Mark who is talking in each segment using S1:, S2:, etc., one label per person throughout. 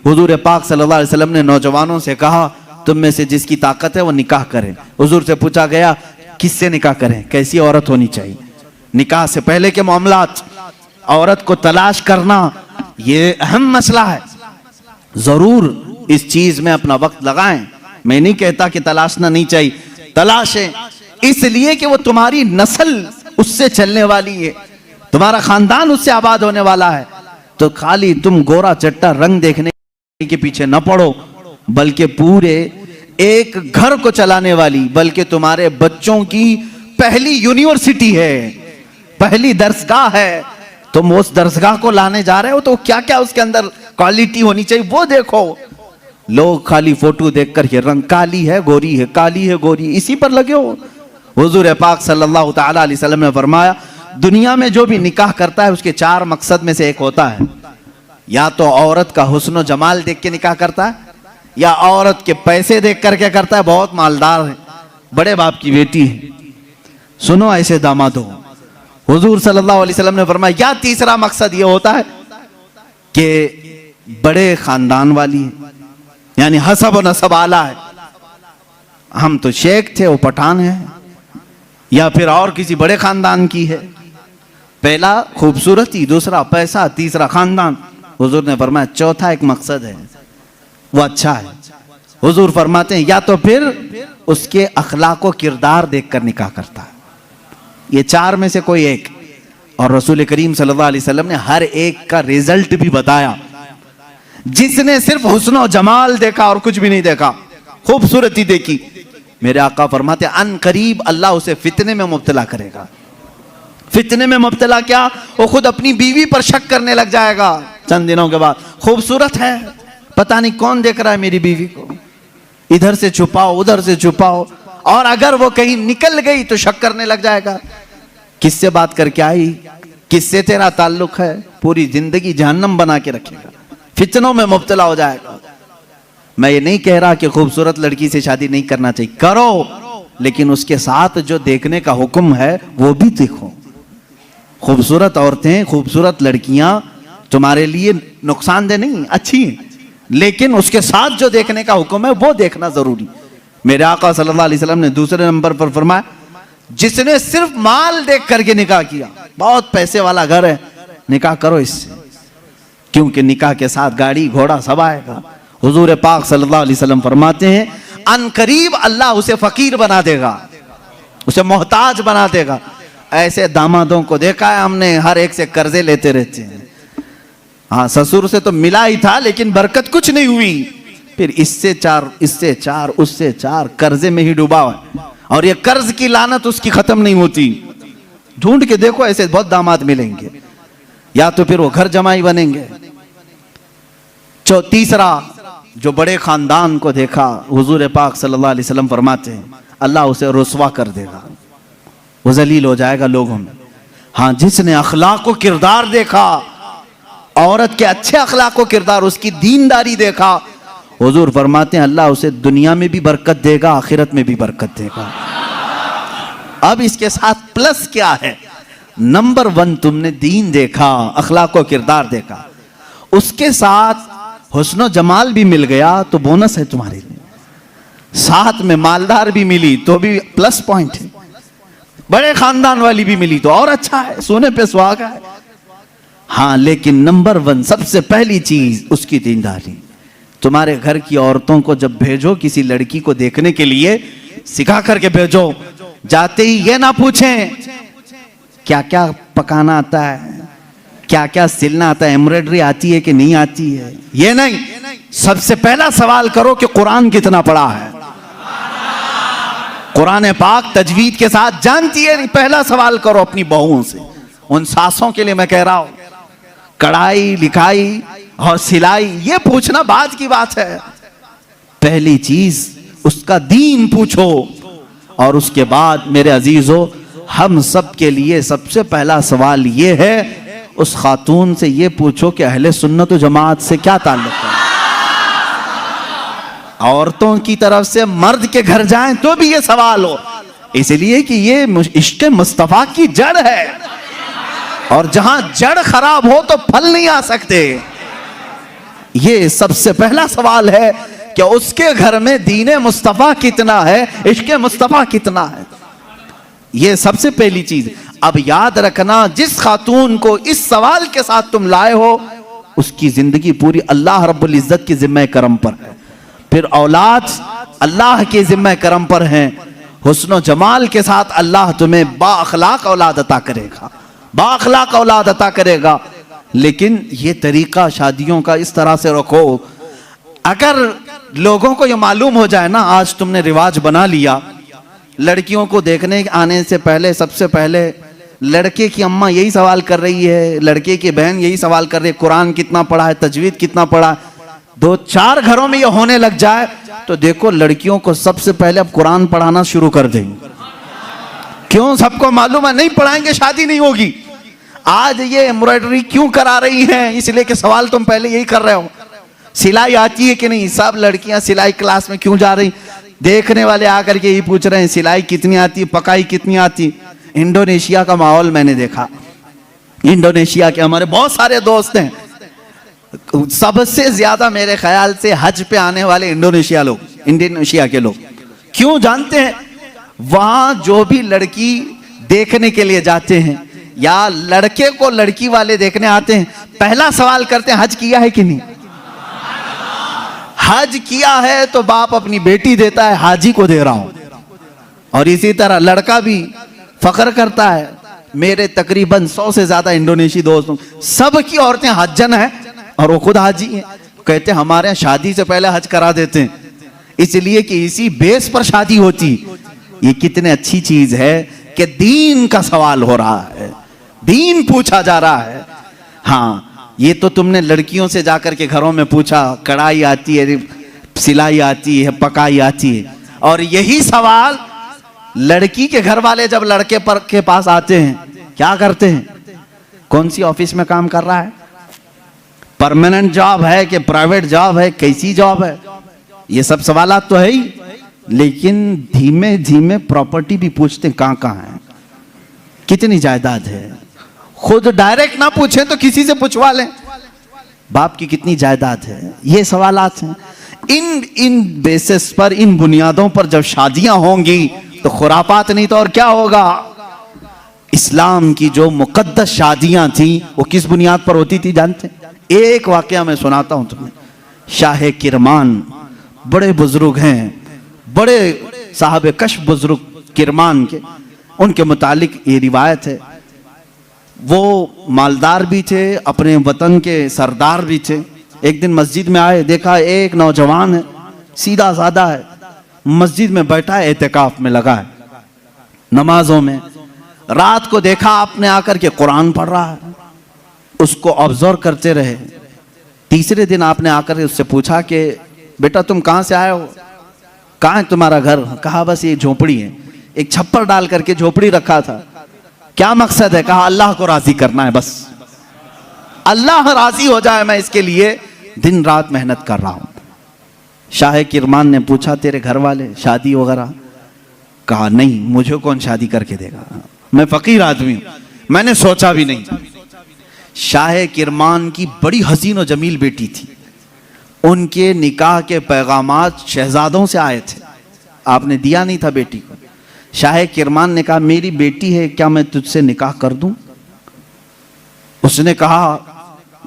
S1: हुजूर पाक सल्लल्लाहु अलैहि वसल्लम ने नौजवानों से कहा, तुम में से जिसकी ताकत है वो निकाह करे। हुजूर से पूछा गया, किससे निकाह करें, कैसी औरत होनी चाहिए? निकाह से पहले के मामलात, औरत को तलाश करना ये अहम मसला है। जरूर इस चीज में अपना वक्त लगाएं। मैं नहीं कहता कि तलाशना नहीं चाहिए, तलाशें, इसलिए कि वो तुम्हारी नस्ल उससे चलने वाली है, तुम्हारा खानदान उससे आबाद होने वाला है। तो खाली तुम गोरा चट्टा रंग देखने के पीछे न पड़ो, बल्कि पूरे एक घर को चलाने वाली, बल्कि तुम्हारे बच्चों की पहली यूनिवर्सिटी है, पहली दरसगाह है। तुम उस दरसगाह को लाने जा रहे हो तो क्या क्या उसके अंदर क्वालिटी होनी चाहिए वो देखो। लोग खाली फोटो देखकर ये रंग काली है गोरी है, काली है गोरी, इसी पर लगे हो। हुजूर पाक सल्लल्लाहु ताला अलैहि वसल्लम ने फरमाया, दुनिया में जो भी निकाह करता है उसके 4 मकसद में से एक होता है, या तो औरत का हुस्न जमाल देख के निकाह करता है, या औरत के पैसे देख करके करता है, बहुत मालदार है, बड़े बाप की बेटी है, सुनो ऐसे दामाद हो। हुजूर सल्लल्लाहु अलैहि वसल्लम ने फरमाया, या तीसरा मकसद ये होता है कि बड़े खानदान वाली है, यानी हसब और नसब आला है, हम तो शेख थे वो पठान है, या फिर और किसी बड़े खानदान की है। पहला खूबसूरती, दूसरा पैसा, तीसरा खानदान। हुजूर ने फरमाया चौथा एक मकसद है, वो अच्छा है। हुजूर फरमाते हैं या तो फिर उसके अखलाक व किरदार देखकर निकाह करता है, ये 4 में से कोई एक। और रसूल करीम सल्लल्लाहु अलैहि वसल्लम ने हर एक का रिजल्ट भी बताया। जिसने सिर्फ हुस्न और जमाल देखा और कुछ भी नहीं देखा, खूबसूरती देखी, मेरे आका फरमाते अन करीब अल्लाह उसे फितने में मुब्तला करेगा। फितने में मुब्तला क्या, वो खुद अपनी बीवी पर शक करने लग जाएगा चंद दिनों के बाद। खूबसूरत है, पता नहीं कौन देख रहा है मेरी बीवी को, इधर से छुपाओ उधर से छुपाओ, और अगर वो कहीं निकल गई तो शक करने लग जाएगा, किससे बात करके आई, किससे तेरा ताल्लुक है, पूरी जिंदगी जहन्नम बना के रखेगा, फितनों में मुब्तला हो जाएगा। मैं ये नहीं कह रहा कि खूबसूरत लड़की से शादी नहीं करना चाहिए, करो, लेकिन उसके साथ जो देखने का हुक्म है वो भी देखो। खूबसूरत औरतें, खूबसूरत लड़कियां तुम्हारे लिए नुकसानदेह नहीं, अच्छी हैं, लेकिन उसके साथ जो देखने का हुक्म है वो देखना जरूरी। मेरे आका सल्लल्लाहु अलैहि वसल्लम ने दूसरे नंबर पर फरमाया, जिसने सिर्फ माल देख करके निकाह किया, बहुत पैसे वाला घर है, निकाह करो इससे, क्योंकि निकाह के साथ गाड़ी घोड़ा सब आएगा। हुजूर पाक सल्लल्लाहु अलैहि वसल्लम फरमाते हैं अनकरीब अल्लाह उसे फकीर बना देगा, उसे मोहताज बना देगा। ऐसे दामादों को देखा है हमने, हर एक से कर्जे लेते रहते हैं। हाँ, ससुर से तो मिला ही था लेकिन बरकत कुछ नहीं हुई, फिर इससे 4 इससे 4 उससे 4 कर्जे में ही डूबा है, और ये कर्ज की लानत उसकी खत्म नहीं होती। ढूंढ के देखो, ऐसे बहुत दामाद मिलेंगे, या तो फिर वो घर जमाई बनेंगे। तीसरा, जो बड़े खानदान को देखा, हुजूर पाक सल्लल्लाहु अलैहि वसल्लम फरमाते हैं अल्लाह उसे रुसवा कर देगा, वो जलील हो जाएगा लोगों में। हाँ, जिसने अखलाक को किरदार देखा, औरत के अच्छे अखलाक को किरदार, उसकी दीनदारी देखा, हुजूर फरमाते हैं अल्लाह उसे दुनिया में भी बरकत देगा, आखिरत में भी बरकत देगा। अब इसके साथ प्लस क्या है, नंबर 1 तुमने दीन देखा, अखलाक को किरदार देखा, उसके साथ हुस्न जमाल भी मिल गया तो बोनस है तुम्हारे लिए, साथ में मालदार भी मिली तो भी प्लस पॉइंट है, बड़े खानदान वाली भी मिली तो और अच्छा है, सोने पे सुहागा है। हाँ, लेकिन नंबर 1 सबसे पहली चीज उसकी दीनदारी। तुम्हारे घर की औरतों को जब भेजो किसी लड़की को देखने के लिए, सिखा करके भेजो, जाते ही ये ना पूछें क्या क्या पकाना आता है, क्या क्या सिलना आता है, एम्ब्रॉयडरी आती है कि नहीं आती है, ये नहीं। सबसे पहला सवाल करो कि कुरान कितना पढ़ा है, कुरान पाक तजवीद के साथ जानती है नहीं। पहला सवाल करो अपनी बहुओं से, उन सासों के लिए मैं कह रहा हूं, कढ़ाई लिखाई और सिलाई ये पूछना बाद की बात है, पहली चीज उसका दीन पूछो। और उसके बाद मेरे अजीजों, हम सब के लिए सबसे पहला सवाल ये है, उस खातून से ये पूछो कि अहले सुन्नत व जमात से क्या ताल्लुक है। औरतों की तरफ से मर्द के घर जाएं तो भी ये सवाल हो, इसलिए कि ये इश्क मुस्तफा की जड़ है, और जहां जड़ खराब हो तो फल नहीं आ सकते। ये सबसे पहला सवाल है कि उसके घर में दीन मुस्तफा कितना है, इश्क मुस्तफा कितना है। ये सबसे पहली चीज। अब याद रखना, जिस खातून को इस सवाल के साथ तुम लाए हो, उसकी जिंदगी पूरी अल्लाह रब्बुल इज्जत की जिम्मे करम पर है। फिर औलाद अल्लाह के जिम्मे करम पर है। हुस्न जमाल के साथ अल्लाह तुम्हें बाअखलाक औलाद अता करेगा, बाअखलाक औलाद अता करेगा। लेकिन ये तरीका शादियों का इस तरह से रखो, अगर लोगों को ये मालूम हो जाए ना, आज तुमने रिवाज बना लिया, लड़कियों को देखने आने से पहले सबसे पहले लड़के की अम्मा यही सवाल कर रही है, लड़के की बहन यही सवाल कर रही है, कुरान कितना पढ़ा है, तजवीद कितना पढ़ा है। 2-4 घरों में ये होने लग जाए तो देखो लड़कियों को सबसे पहले अब कुरान पढ़ाना शुरू कर देंगे। क्यों? सबको मालूम है नहीं पढ़ाएंगे शादी नहीं होगी। आज ये एम्ब्रॉयडरी क्यों करा रही हैं? इसलिए कि सवाल तुम पहले यही कर रहे हो, सिलाई आती है कि नहीं। सब लड़कियां सिलाई क्लास में क्यों जा रही? देखने वाले आकर के यही पूछ रहे हैं सिलाई कितनी आती, पकाई कितनी आती। इंडोनेशिया का माहौल मैंने देखा, इंडोनेशिया के हमारे बहुत सारे दोस्त हैं, सबसे ज्यादा मेरे ख्याल से हज पे आने वाले इंडोनेशिया लोग, इंडोनेशिया के लोग। क्यों जानते हैं? वहां जो भी लड़की देखने के लिए जाते हैं या लड़के को लड़की वाले देखने आते हैं, पहला सवाल करते हैं हज किया है कि नहीं। हज किया है तो बाप अपनी बेटी देता है, हाजी को दे रहा हूं। और इसी तरह लड़का भी फख्र करता है, मेरे तकरीबन 100 से ज्यादा इंडोनेशी दोस्तों, सबकी औरतें हज्जन है और वो खुद हाजी हैं। कहते हैं हमारे यहाँ शादी से पहले हज करा देते हैं, इसलिए कि इसी बेस पर शादी होती। ये कितनी अच्छी चीज है कि दीन का सवाल हो रहा है, दीन पूछा जा रहा है। हाँ, ये तो तुमने लड़कियों से जाकर के घरों में पूछा, कढ़ाई आती है, सिलाई आती है, पकाई आती है। और यही सवाल लड़की के घर वाले जब लड़के पर के पास आते हैं, क्या करते हैं? कौन सी ऑफिस में काम कर रहा है, परमानेंट जॉब है कि प्राइवेट जॉब है, कैसी जॉब है, ये सब सवालात तो है ही। लेकिन धीमे धीमे प्रॉपर्टी भी पूछते हैं, कहां कहां है, कितनी जायदाद है। खुद डायरेक्ट ना पूछे तो किसी से पूछवा लें, बाप की कितनी जायदाद है। ये सवालात हैं। इन बेसिस पर, इन बुनियादों पर जब शादियां होंगी तो खुरापात नहीं तो और क्या होगा। इस्लाम की जो मुकद्दस शादियां थी वो किस बुनियाद पर होती थी जानते? एक वाकया मैं सुनाता हूं तुम्हें। शाह किरमान बड़े बुजुर्ग हैं, बड़े साहब कश बुजुर्ग किरमान के, उनके मुतालिक ये रिवायत है। वो मालदार भी थे, अपने वतन के सरदार भी थे। एक दिन मस्जिद में आए, देखा एक नौजवान है, सीधा साधा है, मस्जिद में बैठा है, एहतिकाफ में लगा है, नमाजों में। रात को देखा आपने आकर के कुरान पढ़ रहा है, उसको ऑब्जर्व करते रहे। तीसरे दिन आपने आकर उससे पूछा कि बेटा तुम कहां से आए हो, कहां है तुम्हारा घर? कहा बस ये झोपड़ी है। एक छप्पर डाल करके झोपड़ी रखा था। क्या मकसद है? कहा अल्लाह को राजी करना है, बस अल्लाह राजी हो जाए, मैं इसके लिए दिन रात मेहनत कर रहा हूं। शाह किरमान ने पूछा तेरे घर वाले शादी वगैरह? कहा नहीं, मुझे कौन शादी करके देगा, मैं फकीर आदमी हूं, मैंने सोचा भी नहीं। शाह किरमान की बड़ी हसीन और जमील बेटी थी, उनके निकाह के पैगामात शहजादों से आए थे, आपने दिया नहीं था बेटी को। शाह किरमान ने कहा मेरी बेटी है, क्या मैं तुझसे निकाह कर दूं? उसने कहा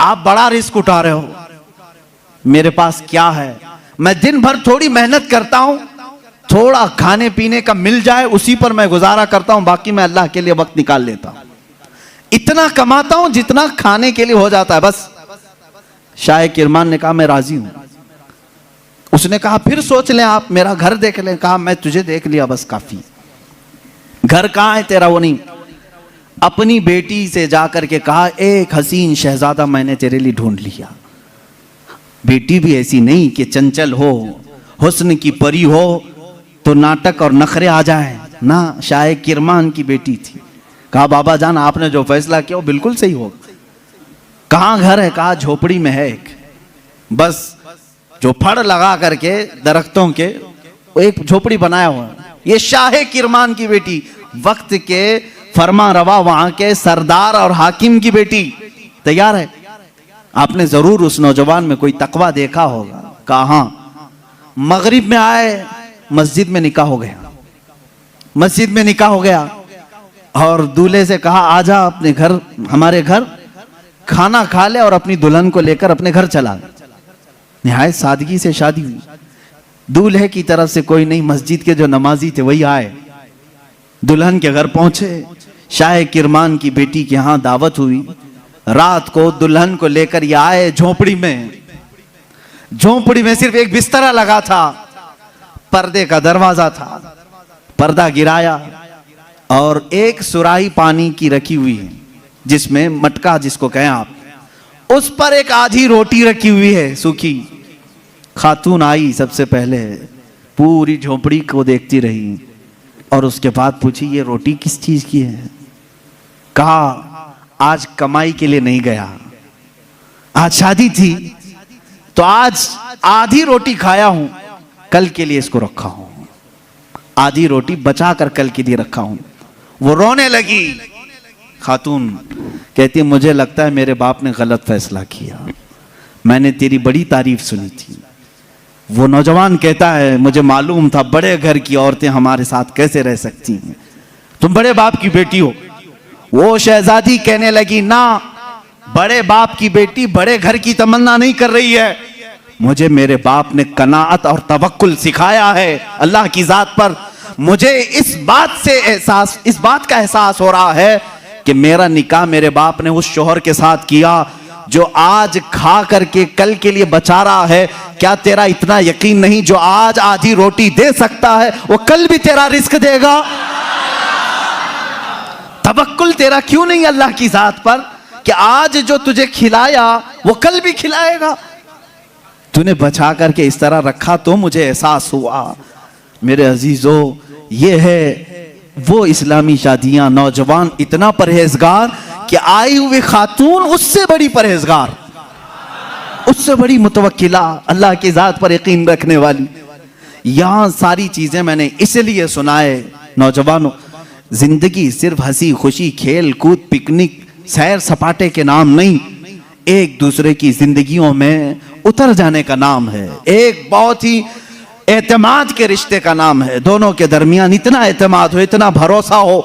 S1: आप बड़ा रिस्क उठा रहे हो, मेरे पास क्या है, मैं दिन भर थोड़ी मेहनत करता हूं, थोड़ा खाने पीने का मिल जाए उसी पर मैं गुजारा करता हूं, बाकी मैं अल्लाह के लिए वक्त निकाल लेता हूं, इतना कमाता हूं जितना खाने के लिए हो जाता है बस। शाह किरमान ने कहा मैं राजी हूं। उसने कहा फिर सोच लें, आप मेरा घर देख लें। कहा मैं तुझे देख लिया बस काफी, घर कहां है तेरा? वो नहीं। अपनी बेटी से जाकर के कहा एक हसीन शहजादा मैंने तेरे लिए ढूंढ लिया। बेटी भी ऐसी नहीं कि चंचल हो, हुस्न की परी हो तो नाटक और नखरे आ जाए ना, शाह किरमान की बेटी थी। कहा बाबा जान आपने जो फैसला किया वो बिल्कुल सही हो। कहां घर है? कहा झोपड़ी में है एक, बस जो फड़ लगा करके दरख्तों के एक झोपड़ी बनाया हुआ है। ये शाह किरमान की बेटी, वक्त के फरमा रवा वहां के सरदार और हाकिम की बेटी तैयार है। आपने जरूर उस नौजवान में कोई तकवा देखा होगा। कहा हाँ। मगरिब में आए, मस्जिद में निकाह हो गया, मस्जिद में निकाह हो गया और दूल्हे से कहा आजा अपने घर, हमारे घर खाना खा ले और अपनी दुल्हन को लेकर अपने घर चला। निहायत सादगी से शादी हुई। दूल्हे की तरफ से कोई नहीं, मस्जिद के जो नमाजी थे वही आए, दुल्हन के घर पहुंचे। शाह किरमान की बेटी के यहाँ दावत हुई। रात को दुल्हन को लेकर ये आए झोपड़ी में। झोपड़ी में सिर्फ एक बिस्तरा लगा था, पर्दे का दरवाजा था, पर्दा गिराया और एक सुराही पानी की रखी हुई है, जिसमें मटका जिसको कहें आप, उस पर एक आधी रोटी रखी हुई है सूखी। खातून आई, सबसे पहले पूरी झोपड़ी को देखती रही और उसके बाद पूछी ये रोटी किस चीज की है। कहा आज कमाई के लिए नहीं गया, आज शादी थी तो आज आधी रोटी खाया हूं, कल के लिए इसको रखा हूं, आधी रोटी बचा कर कल के लिए रखा हूं। वो रोने लगी। खातून कहती मुझे लगता है मेरे बाप ने गलत फैसला किया, मैंने तेरी बड़ी तारीफ सुनी थी। वो नौजवान कहता है मुझे मालूम था बड़े घर की औरतें हमारे साथ कैसे रह सकती हैं, तुम बड़े बाप की बेटी हो। वो शहजादी कहने लगी ना, बड़े बाप की बेटी बड़े घर की तमन्ना नहीं कर रही है, मुझे मेरे बाप ने कनाअत और तवक्कुल सिखाया है अल्लाह की जात पर। मुझे इस बात का एहसास हो रहा है कि मेरा निकाह मेरे बाप ने उस शोहर के साथ किया जो आज खा करके कल के लिए बचा रहा है। क्या तेरा इतना यकीन नहीं, जो आज आधी रोटी दे सकता है वो कल भी तेरा रिस्क देगा? तवक्कुल तेरा क्यों नहीं अल्लाह की जात पर कि आज जो तुझे खिलाया वो कल भी खिलाएगा? तूने बचा करके इस तरह रखा तो मुझे एहसास हुआ। मेरे अजीजों, ये है वो इस्लामी शादियां, नौजवान इतना परहेजगार कि आई हुई खातून उससे बड़ी परहेजगार, उससे बड़ी मुतवक्किला, अल्लाह की जात पर यकीन रखने वाली। यहां सारी चीजें मैंने इसलिए सुनाए नौजवानों, जिंदगी सिर्फ हंसी खुशी, खेल कूद, पिकनिक, सैर सपाटे के नाम नहीं, एक दूसरे की जिंदगियों में उतर जाने का नाम है। एक बहुत ही एतमाद के रिश्ते का नाम है। दोनों के दरमियान इतना एतमाद हो, इतना भरोसा हो।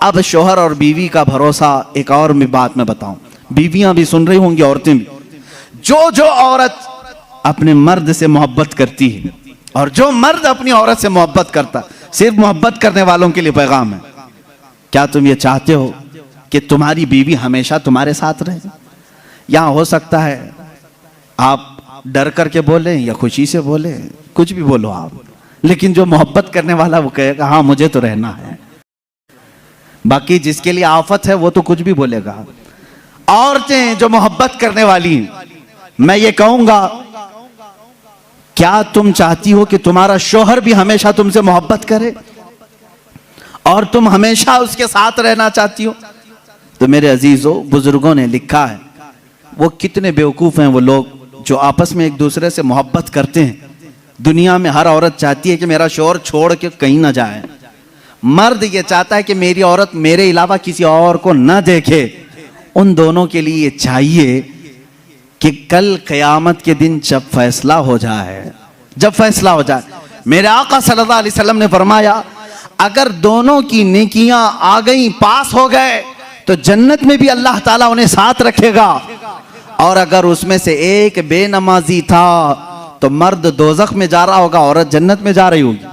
S1: अब शोहर और बीवी का भरोसा, एक और भी बात मैं बताऊं, बीवियां भी सुन रही होंगी, औरतें भी। जो औरत अपने मर्द से मोहब्बत करती है और जो मर्द अपनी औरत से मोहब्बत करता, सिर्फ मोहब्बत करने वालों के लिए पैगाम है, क्या तुम ये चाहते हो कि तुम्हारी बीवी हमेशा तुम्हारे साथ रहे? यहां हो सकता है आप डर करके बोले या खुशी से बोले, कुछ भी बोलो आप, लेकिन जो मोहब्बत करने वाला वो कहेगा हाँ मुझे तो रहना है। बाकी जिसके लिए आफत है वो तो कुछ भी बोलेगा। औरतें जो मोहब्बत करने वाली, मैं ये कहूंगा, क्या तुम चाहती हो कि तुम्हारा शौहर भी हमेशा तुमसे मोहब्बत करे और तुम हमेशा उसके साथ रहना चाहती हो? तो मेरे अजीजों, बुजुर्गों ने लिखा है, वो कितने बेवकूफ हैं वो लोग जो आपस में एक दूसरे से मोहब्बत करते हैं। दुनिया में हर औरत चाहती है कि मेरा शौहर छोड़ के कहीं ना जाए। मर्द ये चाहता है कि मेरी औरत मेरे अलावा किसी और को न देखे। उन दोनों के लिए ये चाहिए कि कल क़यामत के दिन जब फैसला हो जाए, जब फैसला हो जाए, मेरे आका सल्लल्लाहु अलैहि वसल्लम ने फरमाया, अगर दोनों की नेकियां आ गई, पास हो गए, तो जन्नत में भी अल्लाह ताला उन्हें साथ रखेगा। और अगर उसमें से एक बेनमाजी था तो मर्द दोजख में जा रहा होगा, औरत जन्नत में जा रही होगी।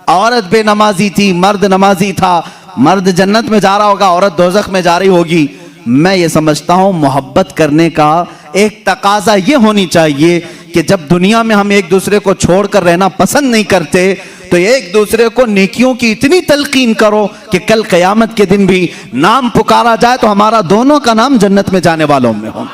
S1: औरत बेनमाजी थी, मर्द नमाजी था, मर्द जन्नत में जा रहा होगा, औरत दोजख में जा रही होगी। मैं ये समझता हूं मोहब्बत करने का एक तकाजा ये होनी चाहिए कि जब दुनिया में हम एक दूसरे को छोड़कर रहना पसंद नहीं करते, तो एक दूसरे को नेकियों की इतनी तलकीन करो कि कल क़यामत के दिन भी नाम पुकारा जाए तो हमारा दोनों का नाम जन्नत में जाने वालों में हो।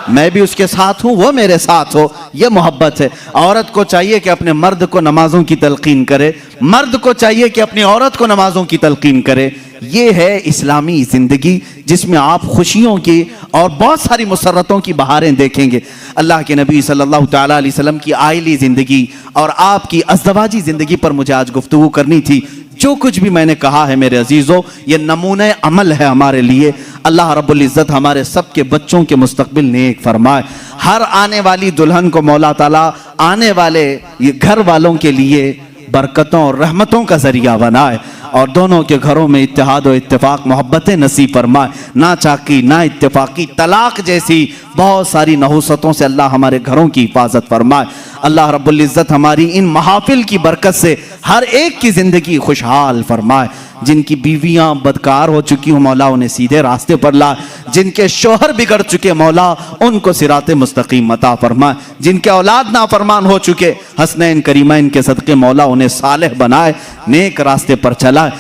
S1: मैं भी उसके साथ हूं, वो मेरे साथ हो, ये मोहब्बत है। औरत को चाहिए कि अपने मर्द को नमाजों की तलकीन करे, मर्द को चाहिए कि अपनी औरत को नमाजों की तलकीन करे। ये है इस्लामी जिंदगी, जिसमें आप खुशियों की और बहुत सारी मुसर्रतों की बहारें देखेंगे। अल्लाह के नबी सल्लल्लाहु तआला अलैहि वसल्लम की आइली जिंदगी और आपकी अज़दवाजी जिंदगी पर मुझे आज गुफ्तगू करनी थी। जो कुछ भी मैंने कहा है मेरे अजीजों, ये नमूने अमल है हमारे लिए। अल्लाह रब्बुल इज़्ज़त हमारे सबके बच्चों के मुस्तकबिल नेक फरमाए। हर आने वाली दुल्हन को मौला ताला आने वाले ये घर वालों के लिए बरकतों और रहमतों का जरिया बनाए और दोनों के घरों में इत्तेहाद और इत्तेफाक मोहब्बतें नसीब फरमाए। ना चाकी ना इत्तेफाकी तलाक जैसी बहुत सारी नहुसतों से अल्लाह हमारे घरों की हिफाजत फरमाए। अल्लाह रब्बुल इज़्ज़त हमारी इन महाफिल की बरकत से हर एक की जिंदगी खुशहाल फरमाए। जिनकी बीवियां बदकार हो चुकी हो मौला उन्हें सीधे रास्ते पर ला, जिनके शोहर बिगड़ चुके मौला उनको सिराते मुस्तकीम अता फरमाए, जिनके औलाद नाफरमान हो चुके हसनैन करीमैन के सदके मौला उन्हें सालेह बनाए, नेक रास्ते पर चलाए।